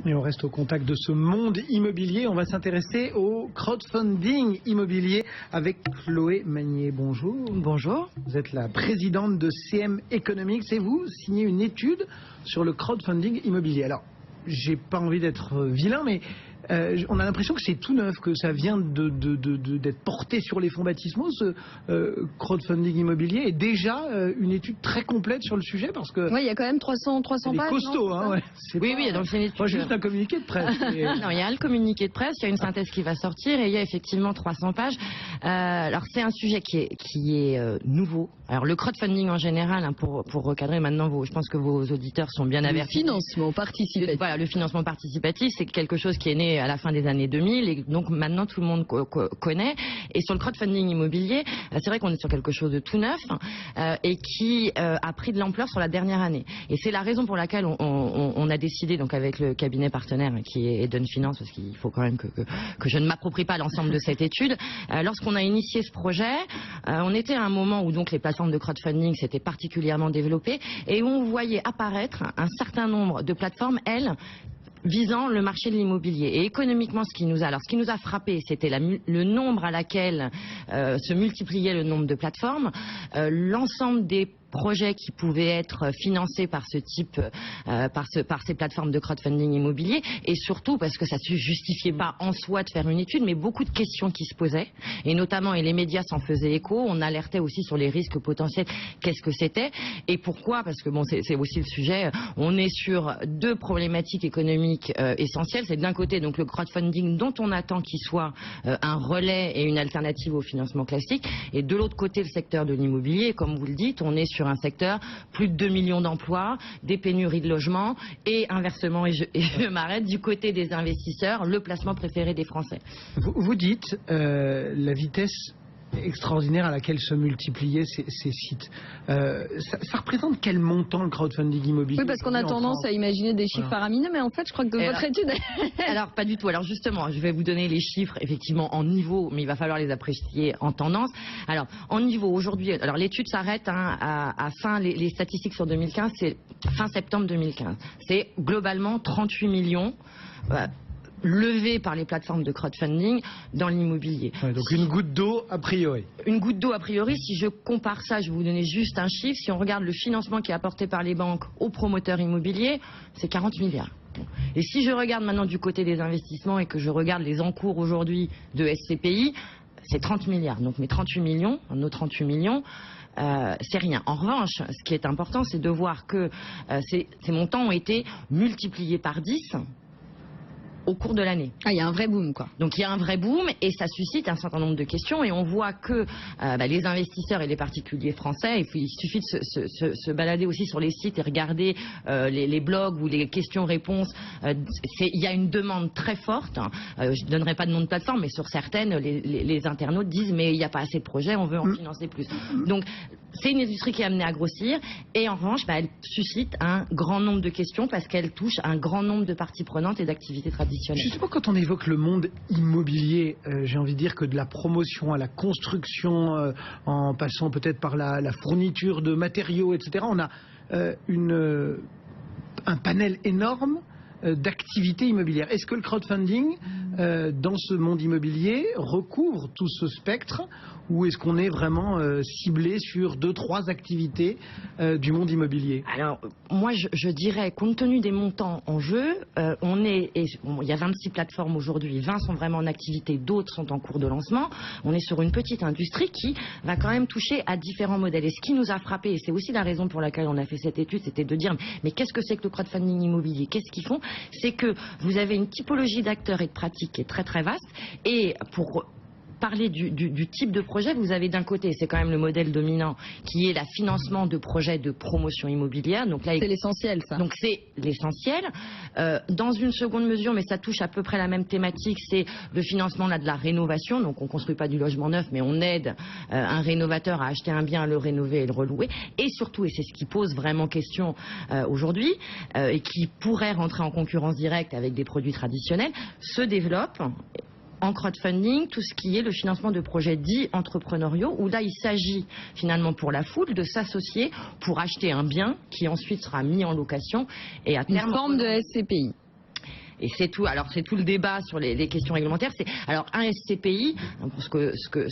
Et on reste au contact de ce monde immobilier. On va s'intéresser au crowdfunding immobilier avec Chloé Magnier. Bonjour. Bonjour. Vous êtes la présidente de CM Economics et vous signez une étude sur le crowdfunding immobilier. Alors, j'ai pas envie d'être vilain, mais on a l'impression que c'est tout neuf, que ça vient d'être porté sur les fonds baptismaux, ce crowdfunding immobilier, et déjà une étude très complète sur le sujet, parce que... Oui, il y a quand même 300 pages. C'est costaud, hein, ouais. Oui, donc c'est une étude... Pas juste un communiqué de presse. Non, il y a le communiqué de presse, il y a une synthèse qui va sortir, et il y a effectivement 300 pages. Alors, c'est un sujet qui est nouveau. Alors, le crowdfunding en général, hein, pour recadrer maintenant, je pense que vos auditeurs sont bien avertis. Le financement participatif. Voilà, le financement participatif, c'est quelque chose qui est né à la fin des années 2000 et donc maintenant tout le monde connaît. Et sur le crowdfunding immobilier, c'est vrai qu'on est sur quelque chose de tout neuf et qui a pris de l'ampleur sur la dernière année. Et c'est la raison pour laquelle on a décidé, donc avec le cabinet partenaire qui est Eden Finance, parce qu'il faut quand même que je ne m'approprie pas l'ensemble de cette étude. Lorsqu'on a initié ce projet, on était à un moment où donc les plateformes de crowdfunding s'étaient particulièrement développées et où on voyait apparaître un certain nombre de plateformes, elles, visant le marché de l'immobilier. Et économiquement, ce qui nous a frappé, c'était le nombre à laquelle se multipliait le nombre de plateformes, l'ensemble des projets qui pouvaient être financés par ce type, par ces plateformes de crowdfunding immobilier, et surtout parce que ça ne justifiait pas en soi de faire une étude, mais beaucoup de questions qui se posaient, et notamment, et les médias s'en faisaient écho, on alertait aussi sur les risques potentiels, qu'est-ce que c'était, et pourquoi, parce que bon, c'est aussi le sujet, on est sur deux problématiques économiques essentielles, c'est d'un côté donc le crowdfunding dont on attend qu'il soit un relais et une alternative au financement classique, et de l'autre côté le secteur de l'immobilier, comme vous le dites, on est sur un secteur, plus de 2 millions d'emplois, des pénuries de logements et inversement, et je m'arrête, du côté des investisseurs, le placement préféré des Français. Vous dites la vitesse extraordinaire à laquelle se multipliaient ces sites. Ça représente quel montant le crowdfunding immobilier? Oui, parce qu'on a tendance à imaginer des chiffres faramineux, mais en fait, je crois que votre étude... Alors, pas du tout. Alors, justement, je vais vous donner les chiffres, effectivement, en niveau, mais il va falloir les apprécier en tendance. Alors, en niveau, aujourd'hui, alors l'étude s'arrête à fin, les statistiques sur 2015, c'est fin septembre 2015. C'est globalement 38 millions levés par les plateformes de crowdfunding dans l'immobilier. Ouais, donc une goutte d'eau a priori. Une goutte d'eau a priori, si je compare ça, je vais vous donner juste un chiffre, si on regarde le financement qui est apporté par les banques aux promoteurs immobiliers, c'est 40 milliards. Et si je regarde maintenant du côté des investissements et que je regarde les encours aujourd'hui de SCPI, c'est 30 milliards. Donc mes 38 millions, nos 38 millions, c'est rien. En revanche, ce qui est important, c'est de voir que ces montants ont été multipliés par 10 au cours de l'année. Ah, il y a un vrai boom, quoi. Donc il y a un vrai boom et ça suscite un certain nombre de questions et on voit que les investisseurs et les particuliers français, il suffit de se balader aussi sur les sites et regarder les blogs ou les questions-réponses. Il y a une demande très forte. Je ne donnerai pas de nom de plateforme, mais sur certaines, les internautes disent mais il n'y a pas assez de projets, on veut en financer plus. Donc c'est une industrie qui est amenée à grossir et en revanche, elle suscite un grand nombre de questions parce qu'elle touche un grand nombre de parties prenantes et d'activités traditionnelles. Justement, quand on évoque le monde immobilier, j'ai envie de dire que de la promotion à la construction, en passant peut-être par la fourniture de matériaux, etc., on a un panel énorme d'activités immobilières. Est-ce que le crowdfunding, dans ce monde immobilier, recouvre tout ce spectre ou est-ce qu'on est vraiment ciblé sur 2-3 activités du monde immobilier? Alors, moi, je dirais, compte tenu des montants en jeu, il y a 26 plateformes aujourd'hui, 20 sont vraiment en activité, d'autres sont en cours de lancement. On est sur une petite industrie qui va quand même toucher à différents modèles. Et ce qui nous a frappé, et c'est aussi la raison pour laquelle on a fait cette étude, c'était de dire, mais qu'est-ce que c'est que le crowdfunding immobilier? Qu'est-ce qu'ils font? C'est que vous avez une typologie d'acteurs et de pratiques qui est très très vaste. Et pour parler du type de projet, vous avez d'un côté, c'est quand même le modèle dominant, qui est le financement de projets de promotion immobilière. Donc là, c'est l'essentiel, ça. Donc c'est l'essentiel. Dans une seconde mesure, mais ça touche à peu près la même thématique, c'est le financement de la rénovation. Donc on ne construit pas du logement neuf, mais on aide un rénovateur à acheter un bien, à le rénover et le relouer. Et surtout, et c'est ce qui pose vraiment question aujourd'hui, et qui pourrait rentrer en concurrence directe avec des produits traditionnels, se développe en crowdfunding, tout ce qui est le financement de projets dits entrepreneuriaux, où là il s'agit finalement pour la foule de s'associer pour acheter un bien qui ensuite sera mis en location et à terme... Une forme de SCPI. et c'est tout. Alors c'est tout le débat sur les questions réglementaires. Alors un SCPI, pour ce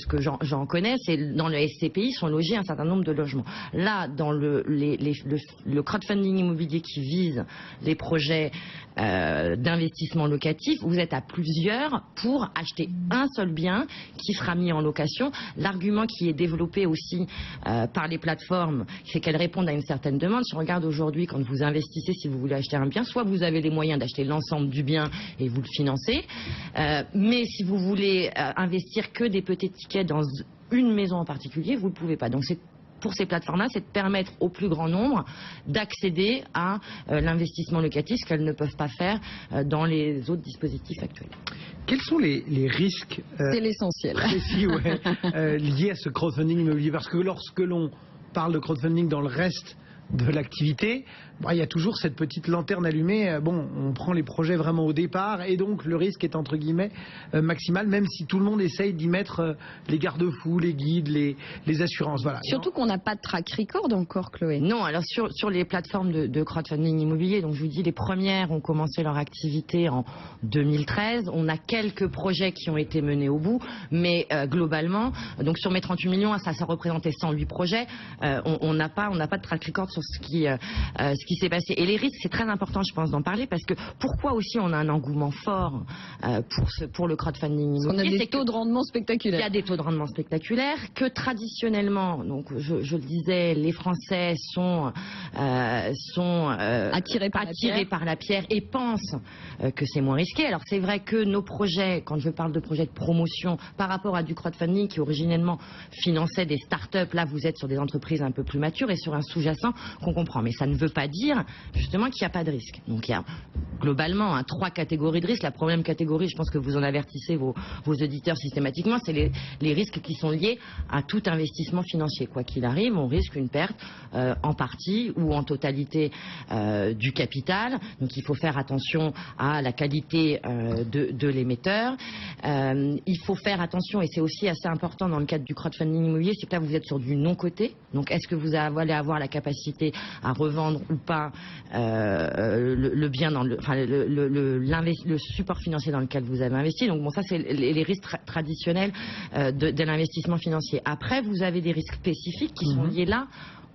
que j'en connais, c'est dans le SCPI sont logés un certain nombre de logements. Là, dans le crowdfunding immobilier qui vise les projets d'investissement locatif, vous êtes à plusieurs pour acheter un seul bien qui sera mis en location. L'argument qui est développé aussi par les plateformes, c'est qu'elles répondent à une certaine demande. Si on regarde aujourd'hui, quand vous investissez, si vous voulez acheter un bien, soit vous avez les moyens d'acheter l'ensemble du bien et vous le financez, mais si vous voulez investir que des petits tickets dans une maison en particulier, vous ne pouvez pas. Donc c'est pour ces plateformes-là, c'est de permettre au plus grand nombre d'accéder à l'investissement locatif, ce qu'elles ne peuvent pas faire dans les autres dispositifs actuels. Quels sont les risques c'est l'essentiel. précis liés à ce crowdfunding immobilier? Parce que lorsque l'on parle de crowdfunding dans le reste de l'activité, il y a toujours cette petite lanterne allumée. Bon, on prend les projets vraiment au départ et donc le risque est entre guillemets maximal, même si tout le monde essaye d'y mettre les garde-fous, les guides, les assurances. Voilà. Surtout qu'on n'a pas de track record encore, Chloé. Non, alors sur les plateformes de crowdfunding immobilier, donc je vous dis, les premières ont commencé leur activité en 2013. On a quelques projets qui ont été menés au bout, mais globalement, donc sur mes 38 millions, ça représentait 108 projets. On n'a pas de track record sur ce qui s'est passé. Et les risques, c'est très important, je pense, d'en parler, parce que pourquoi aussi on a un engouement fort pour le crowdfunding immobilier? On a des taux de rendement spectaculaires. Il y a des taux de rendement spectaculaires, que traditionnellement, donc je le disais, les Français sont attirés par la pierre et pensent que c'est moins risqué. Alors c'est vrai que nos projets, quand je parle de projets de promotion, par rapport à du crowdfunding qui originellement finançait des start-up, là vous êtes sur des entreprises un peu plus matures et sur un sous-jacent qu'on comprend. Mais ça ne veut pas dire justement qu'il n'y a pas de risque. Donc il y a globalement 3 catégories de risques. La première catégorie, je pense que vous en avertissez vos auditeurs systématiquement, c'est les risques qui sont liés à tout investissement financier. Quoi qu'il arrive, on risque une perte en partie ou en totalité du capital. Donc il faut faire attention à la qualité de l'émetteur. Il faut faire attention, et c'est aussi assez important dans le cadre du crowdfunding immobilier, c'est que là vous êtes sur du non-coté. Donc est-ce que vous allez avoir la capacité à revendre ou pas le bien dans le support financier dans lequel vous avez investi. Donc bon, ça c'est les risques traditionnels de l'investissement financier. Après, vous avez des risques spécifiques qui sont liés là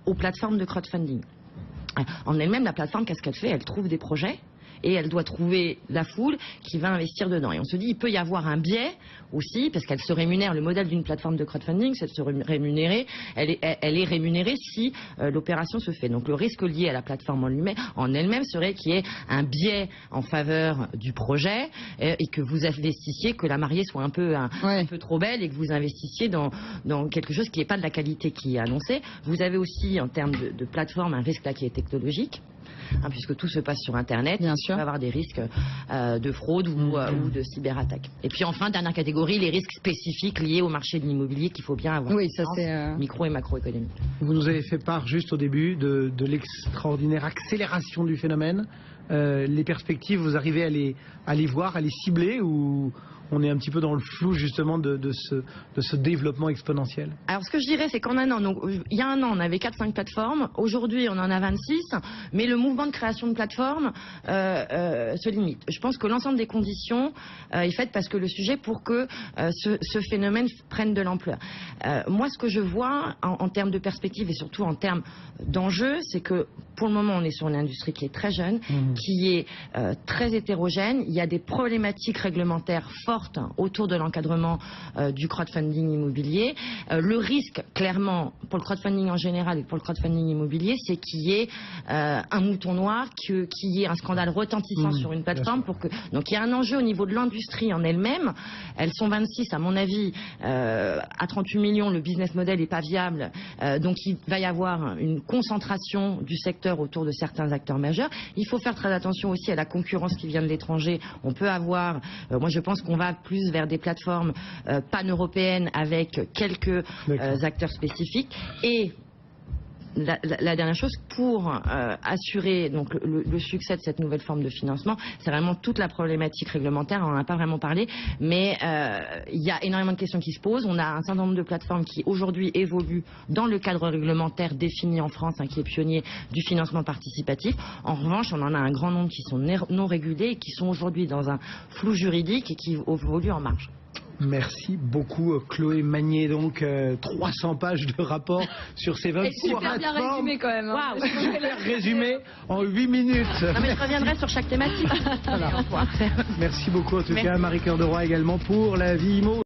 aux plateformes de crowdfunding. En elle-même, la plateforme, qu'est-ce qu'elle fait? Elle trouve des projets et elle doit trouver la foule qui va investir dedans. Et on se dit, il peut y avoir un biais aussi, parce qu'elle se rémunère. Le modèle d'une plateforme de crowdfunding, c'est de se rémunérer. Elle est rémunérée si l'opération se fait. Donc le risque lié à la plateforme en elle-même serait qu'il y ait un biais en faveur du projet et que vous investissiez, que la mariée soit un peu trop belle et que vous investissiez dans quelque chose qui n'est pas de la qualité qui est annoncée. Vous avez aussi, en termes de plateforme, un risque là qui est technologique. Puisque tout se passe sur Internet, il peut y avoir des risques de fraude ou de cyberattaque. Et puis enfin, dernière catégorie, les risques spécifiques liés au marché de l'immobilier qu'il faut bien avoir. Oui, ça c'est micro et macroéconomique. Vous nous avez fait part juste au début de l'extraordinaire accélération du phénomène. Les perspectives, vous arrivez à les voir, à les cibler, ou on est un petit peu dans le flou justement de ce développement exponentiel? Alors ce que je dirais, c'est qu'en un an, donc, il y a un an on avait 4-5 plateformes, aujourd'hui on en a 26, mais le mouvement de création de plateformes se limite. Je pense que l'ensemble des conditions est fait parce que le sujet, pour que ce phénomène prenne de l'ampleur. Moi ce que je vois en termes de perspective et surtout en termes d'enjeux, c'est que pour le moment on est sur une industrie qui est très jeune, qui est très hétérogène. Il y a des problématiques réglementaires fortes autour de l'encadrement du crowdfunding immobilier. Le risque, clairement, pour le crowdfunding en général et pour le crowdfunding immobilier, c'est qu'il y ait un mouton noir, qu'il y ait un scandale retentissant sur une plateforme. Donc il y a un enjeu au niveau de l'industrie en elle-même. Elles sont 26, à mon avis, à 38 millions, le business model n'est pas viable. Donc il va y avoir une concentration du secteur autour de certains acteurs majeurs. Il faut faire très attention aussi à la concurrence qui vient de l'étranger. On peut avoir, moi je pense qu'on va plus vers des plateformes pan-européennes avec quelques acteurs spécifiques. Et la dernière chose, pour assurer donc le succès de cette nouvelle forme de financement, c'est vraiment toute la problématique réglementaire. On n'en a pas vraiment parlé, mais il y a énormément de questions qui se posent. On a un certain nombre de plateformes qui aujourd'hui évoluent dans le cadre réglementaire défini en France, qui est pionnier du financement participatif. En revanche, on en a un grand nombre qui sont non régulés et qui sont aujourd'hui dans un flou juridique et qui évoluent en marge. Merci beaucoup Chloé Magnier, donc 300 pages de rapport sur ces 23 super bien résumé quand même. Waouh, super résumé en 8 minutes. Non mais je reviendrai sur chaque thématique. Voilà. Merci beaucoup en tout cas Marie-Cœur de Roy également pour la vie IMO.